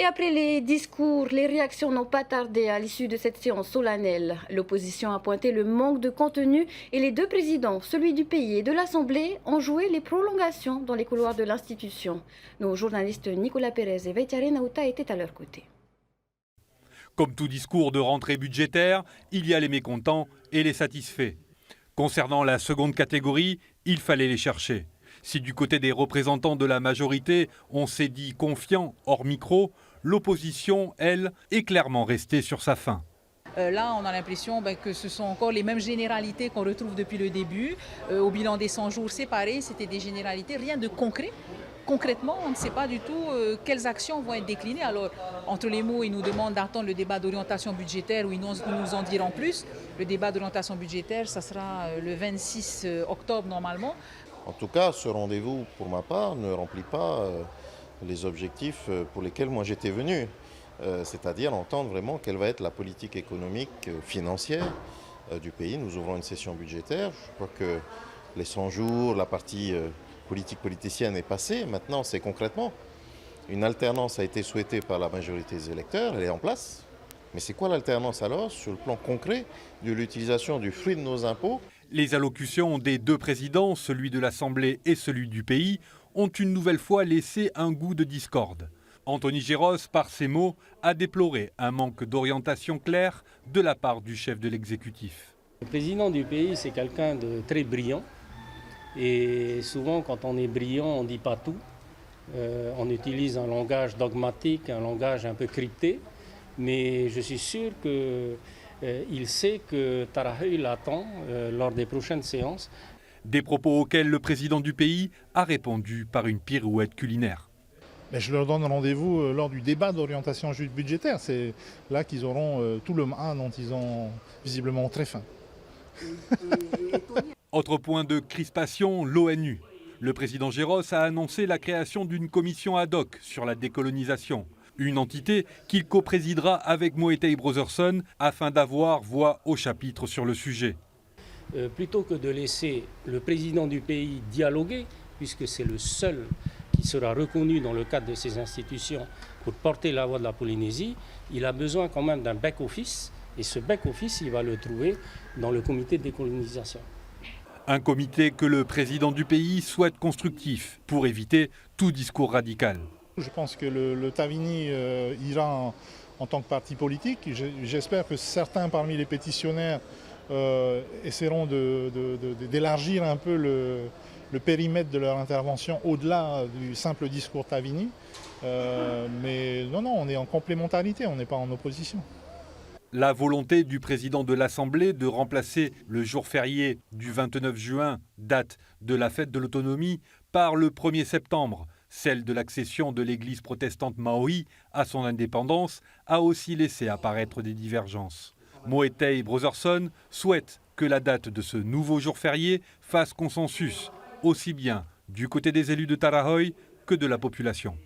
Et après les discours, les réactions n'ont pas tardé à l'issue de cette séance solennelle. L'opposition a pointé le manque de contenu et les deux présidents, celui du pays et de l'Assemblée, ont joué les prolongations dans les couloirs de l'institution. Nos journalistes Nicolas Pérez et Veitiare Nauta étaient à leur côté. Comme tout discours de rentrée budgétaire, il y a les mécontents et les satisfaits. Concernant la seconde catégorie, il fallait les chercher. Si du côté des représentants de la majorité, on s'est dit confiant hors micro, l'opposition, elle, est clairement restée sur sa faim. Là, on a l'impression que ce sont encore les mêmes généralités qu'on retrouve depuis le début. Au bilan des 100 jours, c'est pareil, c'était des généralités, rien de concret. Concrètement, on ne sait pas du tout quelles actions vont être déclinées. Alors, entre les mots, ils nous demandent d'attendre le débat d'orientation budgétaire où ils nous en diront plus. Le débat d'orientation budgétaire, ça sera le 26 octobre normalement. En tout cas, ce rendez-vous, pour ma part, ne remplit pas les objectifs pour lesquels moi j'étais venu. C'est-à-dire entendre vraiment quelle va être la politique économique, financière du pays. Nous ouvrons une session budgétaire. Je crois que les 100 jours, la partie politique politicienne est passée. Maintenant, c'est concrètement. Une alternance a été souhaitée par la majorité des électeurs, elle est en place. Mais c'est quoi l'alternance alors sur le plan concret de l'utilisation du fruit de nos impôts? Les allocutions des deux présidents, celui de l'Assemblée et celui du pays, ont une nouvelle fois laissé un goût de discorde. Anthony Géros, par ses mots, a déploré un manque d'orientation claire de la part du chef de l'exécutif. Le président du pays, c'est quelqu'un de très brillant. Et souvent, quand on est brillant, on ne dit pas tout. On utilise un langage dogmatique, un langage un peu crypté. Mais je suis sûr qu'il sait que Tarahui l'attend lors des prochaines séances. Des propos auxquels le président du pays a répondu par une pirouette culinaire. Mais je leur donne rendez-vous lors du débat d'orientation budgétaire. C'est là qu'ils auront tout le mal dont ils ont visiblement très faim. Autre point de crispation, l'ONU. Le président Géros a annoncé la création d'une commission ad hoc sur la décolonisation. Une entité qu'il coprésidera avec Moetai Brotherson afin d'avoir voix au chapitre sur le sujet. Plutôt que de laisser le président du pays dialoguer, puisque c'est le seul qui sera reconnu dans le cadre de ces institutions pour porter la voix de la Polynésie, il a besoin quand même d'un back-office. Et ce back-office, il va le trouver dans le comité de décolonisation. Un comité que le président du pays souhaite constructif pour éviter tout discours radical. Je pense que le Tavini ira en tant que parti politique. J'espère que certains parmi les pétitionnaires essaieront d'élargir un peu le périmètre de leur intervention au-delà du simple discours Tavini. Mais non, on est en complémentarité, on n'est pas en opposition. La volonté du président de l'Assemblée de remplacer le jour férié du 29 juin, date de la fête de l'autonomie, par le 1er septembre, celle de l'accession de l'église protestante maori à son indépendance, a aussi laissé apparaître des divergences. Moetai Brotherson souhaite que la date de ce nouveau jour férié fasse consensus, aussi bien du côté des élus de Tarahui que de la population.